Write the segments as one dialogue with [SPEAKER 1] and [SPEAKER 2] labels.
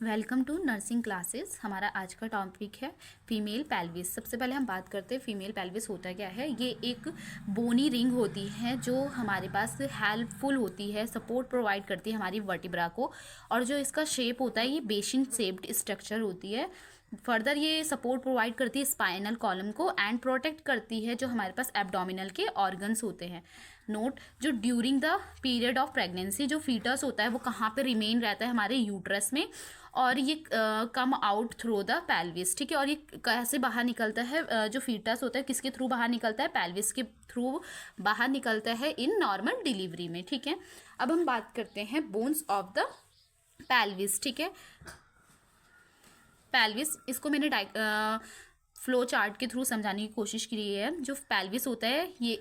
[SPEAKER 1] Welcome to nursing classes. हमारा आज का टॉपिक है फीमेल पेल्विस। सबसे पहले हम बात करते हैं फीमेल पेल्विस होता क्या है। ये एक बोनी रिंग होती है जो हमारे पास हेल्पफुल होती है, सपोर्ट प्रोवाइड करती है हमारी वर्टिब्रा को। और जो इसका शेप होता है ये बेसिन शेप्ड स्ट्रक्चर होती है। फर्दर ये सपोर्ट प्रोवाइड करती है स्पाइनल कॉलम को एंड प्रोटेक्ट करती है जो हमारे पास एब्डोमिनल के ऑर्गन्स होते हैं। नोट, जो during the period of pregnancy जो फीटस होता है वो कहाँ पे रिमेन रहता है, हमारे यूट्रस में, और ये come out through the pelvis. ठीक है, और ये कैसे बाहर निकलता है, जो फीटस होता है किसके थ्रू बाहर निकलता है, पेल्विस के थ्रू बाहर निकलता है इन नॉर्मल डिलीवरी में। ठीक है, अब हम बात करते हैं बोन्स ऑफ द पेल्विस। ठीक है, पेल्विस, इसको मैंने फ्लो चार्ट के थ्रू समझाने की कोशिश की है। जो पेल्विस होता है ये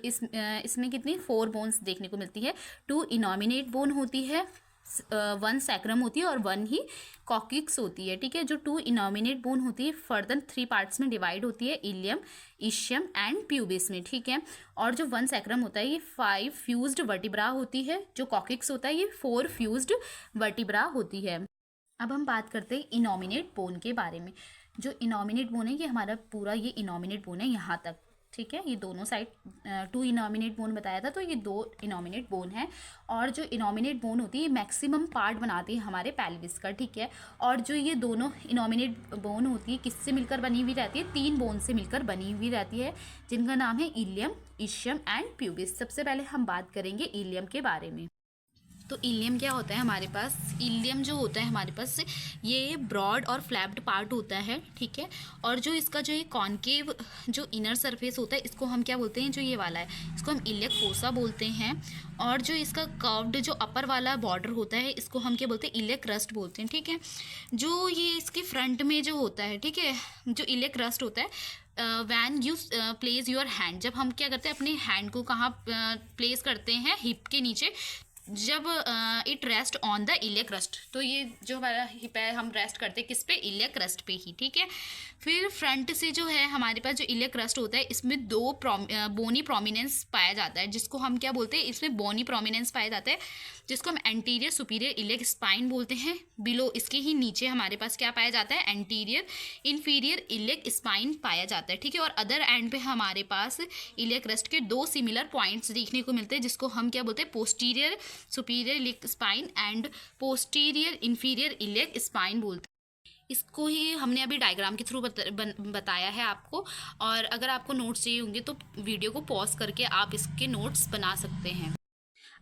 [SPEAKER 1] इसमें कितनी 4 बोन्स देखने को मिलती है। 2 इनॉमिनेट बोन होती है, 1 सैक्रम होती है और 1 ही कॉकिक्स होती है। ठीक है, जो 2 इनॉमिनेट बोन होती है फर्दर 3 पार्ट्स में डिवाइड होती है, इलियम, इशियम एंड प्यूबिस में। ठीक है, और जो 1 सैक्रम होता है ये 5 फ्यूज्ड वर्टिब्रा होती है, जो कॉकिक्स होता है ये 4 फ्यूज्ड वर्टिब्रा होती है। अब हम बात करते हैं इनॉमिनेट बोन के बारे में। जो इनॉमिनेट बोन है ये हमारा पूरा ये इनॉमिनेट बोन है यहाँ तक। ठीक है, ये दोनों साइड 2 इनॉमिनेट बोन बताया था, तो ये 2 इनॉमिनेट बोन है। और जो इनॉमिनेट बोन होती है ये मैक्सिमम पार्ट बनाती है हमारे पेल्विस का। ठीक है, और जो ये दोनों इनॉमिनेट बोन होती है किससे मिलकर बनी हुई रहती है, 3 बोन से मिलकर बनी हुई रहती है, जिनका नाम है इलियम, इशियम एंड प्यूबिस। सबसे पहले हम बात करेंगे इलियम के बारे में। तो इलियम क्या होता है हमारे पास, इलियम जो होता है हमारे पास ये ब्रॉड और फ्लैप्ड पार्ट होता है। ठीक है, और जो इसका जो ये कॉन्केव जो इनर सरफेस होता है इसको हम क्या बोलते हैं, जो ये वाला है इसको हम इलियक फोसा बोलते हैं। और जो इसका कर्व्ड जो अपर वाला बॉर्डर होता है इसको हम क्या बोलते हैं, इलियक क्रस्ट बोलते हैं। ठीक है, जो ये इसके फ्रंट में जो होता है, ठीक है, जो इलियक क्रस्ट होता है, when you place your hand, जब हम क्या करते हैं अपने हैंड को कहाँ प्लेस करते हैं, हिप के नीचे, जब it rest on the iliac crust, तो ये जो हमारा हिप है हम रेस्ट करते हैं किस पे, इलियक क्रस्ट पे ही। ठीक है, फिर फ्रंट से जो है हमारे पास जो इलियक क्रस्ट होता है इसमें 2 बोनी प्रोमिनेंस पाया जाता है, जिसको हम क्या बोलते हैं, इसमें बोनी प्रोमिनेंस पाया जाता है जिसको हम एंटीरियर सुपीरियर इलियक स्पाइन बोलते हैं। बिलो इसके ही नीचे हमारे पास क्या पाया जाता है, एंटीरियर इन्फीरियर इलियक स्पाइन पाया जाता है। ठीक है, और अदर एंड पे हमारे पास इलियक क्रस्ट के 2 सिमिलर पॉइंट्स देखने को मिलते हैं, जिसको हम क्या बोलते हैं, posterior superior iliac spine and posterior inferior iliac spine बोलते हैं। इसको ही हमने अभी डायग्राम के थ्रू बताया है आपको, और अगर आपको नोट्स चाहिए होंगे तो वीडियो को पॉज करके आप इसके नोट्स बना सकते हैं।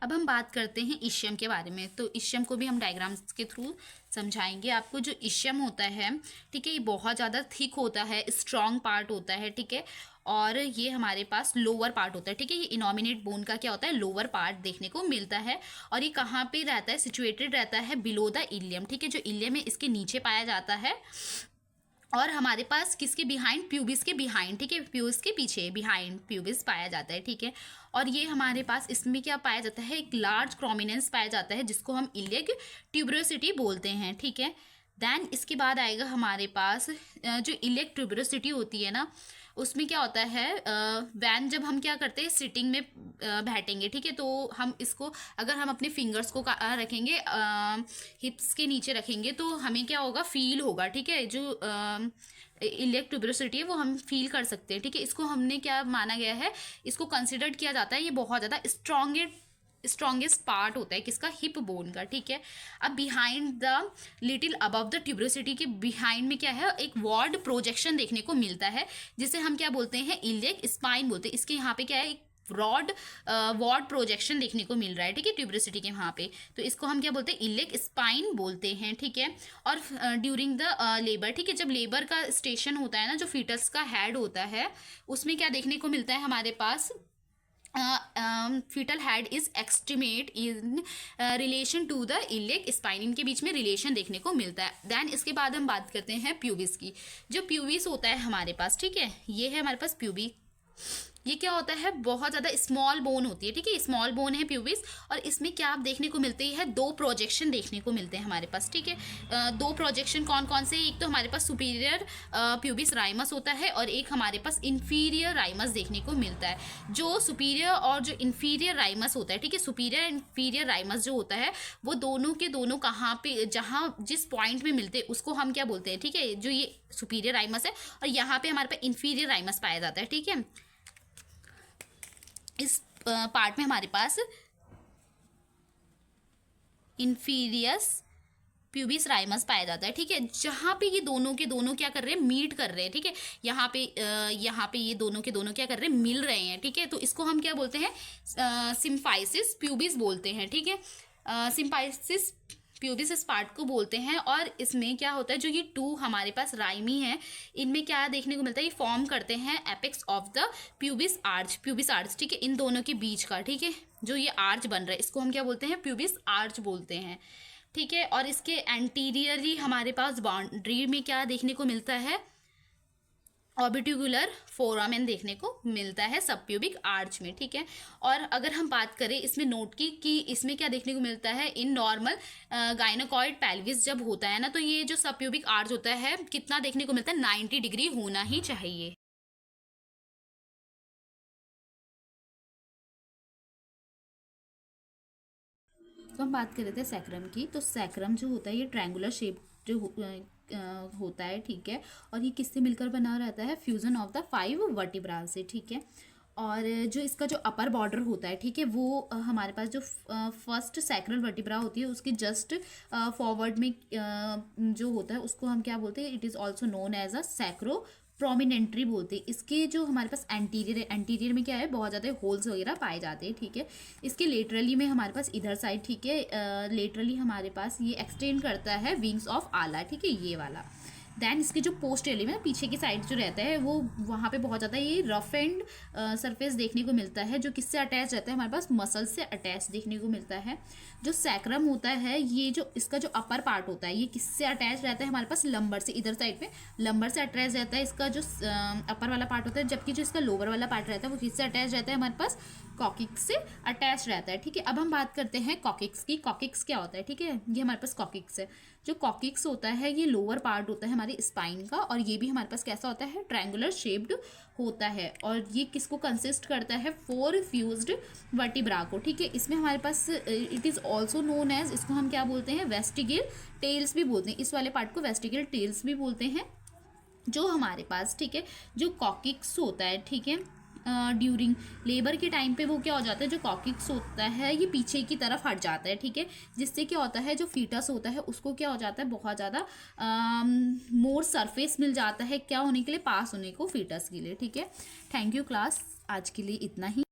[SPEAKER 1] अब हम बात करते हैं इशियम के बारे में। तो इशियम को भी हम डायग्राम्स के थ्रू समझाएंगे आपको। जो इशियम होता है, ठीक है, ये बहुत ज़्यादा थिक होता है, स्ट्रॉन्ग पार्ट होता है। ठीक है, और ये हमारे पास लोअर पार्ट होता है। ठीक है, ये इनॉमिनेट बोन का क्या होता है, लोअर पार्ट देखने को मिलता है। और ये कहाँ पे रहता है, सिचुएटेड रहता है बिलो द इलियम। ठीक है, जो इलियम है इसके नीचे पाया जाता है, और हमारे पास किसके बिहाइंड, प्यूबिस के बिहाइंड। ठीक है, प्यूबिस के पीछे बिहाइंड प्यूबिस पाया जाता है। ठीक है, और ये हमारे पास इसमें क्या पाया जाता है, एक लार्ज प्रोमिनेंस पाया जाता है जिसको हम इलियक ट्यूबरोसिटी बोलते हैं। ठीक है, देन इसके बाद आएगा हमारे पास जो इलियक ट्यूबरोसिटी होती है ना, उसमें क्या होता है, वैन जब हम क्या करते हैं सिटिंग में बैठेंगे, ठीक है, तो हम इसको अगर हम अपने फिंगर्स को रखेंगे हिप्स के नीचे रखेंगे तो हमें क्या होगा, फील होगा। ठीक है, जो इलियक ट्यूबरोसिटी है वो हम फील कर सकते हैं। ठीक है, इसको हमने क्या माना गया है, इसको कंसिडर्ड किया जाता है, ये बहुत ज़्यादा स्ट्रॉन्गेस्ट पार्ट होता है किसका, हिप बोन का। ठीक है, अब behind the little above the tuberosity के बिहाइंड में क्या है, एक वॉर्ड प्रोजेक्शन देखने को मिलता है, जिसे हम क्या बोलते हैं, इलियक स्पाइन बोलते हैं। इसके यहाँ पे क्या है, एक ब्रॉड वॉर्ड प्रोजेक्शन देखने को मिल रहा है। ठीक है, ट्यूबरोसिटी के वहाँ पे, तो इसको हम क्या बोलते हैं, इलियक स्पाइन बोलते हैं। ठीक है, और ड्यूरिंग द लेबर, ठीक है, जब लेबर का स्टेशन होता है ना, जो फीटस का हेड होता है उसमें क्या देखने को मिलता है हमारे पास, fetal head is extreme in relation to the iliac spine, इनके बीच में रिलेशन देखने को मिलता है। देन इसके बाद हम बात करते हैं प्यूबिस की। जो प्यूबिस होता है हमारे पास, ठीक है, ये है हमारे पास प्यूबिक ये क्या होता है, बहुत ज़्यादा स्मॉल बोन होती है, ठीक है, स्मॉल बोन है प्यूबिस। और इसमें क्या आप देखने को मिलते हैं, दो प्रोजेक्शन देखने को मिलते हैं हमारे पास, ठीक है। दो प्रोजेक्शन कौन कौन से, एक तो हमारे पास सुपीरियर प्यूबिस राइमस होता है और एक हमारे पास इन्फीरियर राइमस देखने को मिलता है। जो सुपीरियर और जो इन्फीरियर राइमस होता है, ठीक है, सुपीरियर इन्फीरियर राइमस जो होता है वो दोनों के दोनों कहाँ पे, जहाँ जिस पॉइंट में मिलते हैं उसको हम क्या बोलते हैं, ठीक है, जो ये सुपीरियर राइमस है और यहाँ पे हमारे पास इन्फीरियर राइमस पाया जाता है, ठीक है। इस पार्ट में हमारे पास इन्फीरियस प्यूबिस राइमस पाया जाता है, ठीक है, जहाँ पे ये दोनों के दोनों क्या कर रहे हैं, मीट कर रहे हैं, ठीक है। यहाँ पे ये दोनों के दोनों क्या कर रहे हैं, मिल रहे हैं, ठीक है। तो इसको हम क्या बोलते हैं, सिम्फाइसिस प्यूबिस बोलते हैं, ठीक है। सिम्फाइसिस प्यूबिस इस पार्ट को बोलते हैं। और इसमें क्या होता है, जो ये टू हमारे पास राइमी है, इनमें क्या देखने को मिलता है, ये फॉर्म करते हैं apex of the pubis arch, ठीक है, इन दोनों के बीच का, ठीक है, जो ये आर्च बन रहा है इसको हम क्या बोलते हैं, प्यूबिस आर्च बोलते हैं, ठीक है। और इसके एंटीरियरली हमारे पास बाउंड्री में क्या देखने को मिलता है, ऑर्बिट्यूलर फोरामेन देखने को मिलता है सब प्यूबिक आर्च में, ठीक है। और अगर हम बात करें इसमें नोट की कि इसमें क्या देखने को मिलता है, इन नॉर्मल गायनोकॉइड पेल्विस जब होता है ना, तो ये जो सब प्यूबिक आर्च होता है कितना देखने को मिलता है, 90 डिग्री होना ही चाहिए। तो हम बात कर रहे थे सैक्रम की। तो सैक्रम जो होता है ये ट्रायंगुलर शेप जो होता है, ठीक है। और ये किससे मिलकर बना रहता है, फ्यूजन ऑफ द 5 वर्टिब्रा से, ठीक है। और जो इसका जो अपर बॉर्डर होता है, ठीक है, वो हमारे पास जो फर्स्ट सैक्रल वर्टिब्रा होती है उसके जस्ट फॉरवर्ड में जो होता है उसको हम क्या बोलते हैं, it is also known as a sacral promontory बोलते हैं। इसके जो हमारे पास एंटीरियर है, एंटीरियर में क्या है, बहुत ज़्यादा होल्स वगैरह पाए जाते हैं, ठीक है। इसके लेटरली में हमारे पास इधर साइड, ठीक है, लेटरली हमारे पास ये एक्सटेंड करता है विंग्स ऑफ आला, ठीक है, ये वाला। देन इसके जो पोस्ट एलिमेंट पीछे की साइड जो रहता है वो वहाँ पे बहुत ज़्यादा ये रफ एंड सरफेस देखने को मिलता है, जो किससे अटैच रहता है, हमारे पास मसल से अटैच देखने को मिलता है। जो सैक्रम होता है, ये जो इसका जो अपर पार्ट होता है ये किससे अटैच रहता है, हमारे पास लंबर से, इधर साइड पे लंबर से अटैच रहता है इसका जो अपर वाला पार्ट होता है। जबकि जो इसका लोअर वाला पार्ट रहता है वो किससे अटैच रहता है, हमारे पास कॉकिक्स से अटैच रहता है, ठीक है। अब हम बात करते हैं कॉकिक्स की। कॉकिक्स क्या होता है, ठीक है, ये हमारे पास कॉकिक्स है। जो कॉकिक्स होता है ये लोअर पार्ट होता है हमारी स्पाइन का, और ये भी हमारे पास कैसा होता है, ट्रायंगुलर शेप्ड होता है। और ये किसको कंसिस्ट करता है, 4 फ्यूज्ड वर्टिब्रा को, ठीक है। इसमें हमारे पास it is also known as, इसको हम क्या बोलते हैं, वेस्टिगिल टेल्स भी बोलते हैं, इस वाले पार्ट को वेस्टिगिल टेल्स भी बोलते हैं। जो हमारे पास, ठीक है, जो कॉकिक्स होता है, ठीक है, ड्यूरिंग लेबर के टाइम पे वो क्या हो जाता है, जो कॉकिक्स होता है ये पीछे की तरफ हट जाता है, ठीक है। जिससे क्या होता है, जो फीटस होता है उसको क्या हो जाता है, बहुत ज़्यादा मोर सरफेस मिल जाता है, क्या होने के लिए, पास होने को फीटस के लिए, ठीक है। थैंक यू क्लास, आज के लिए इतना ही।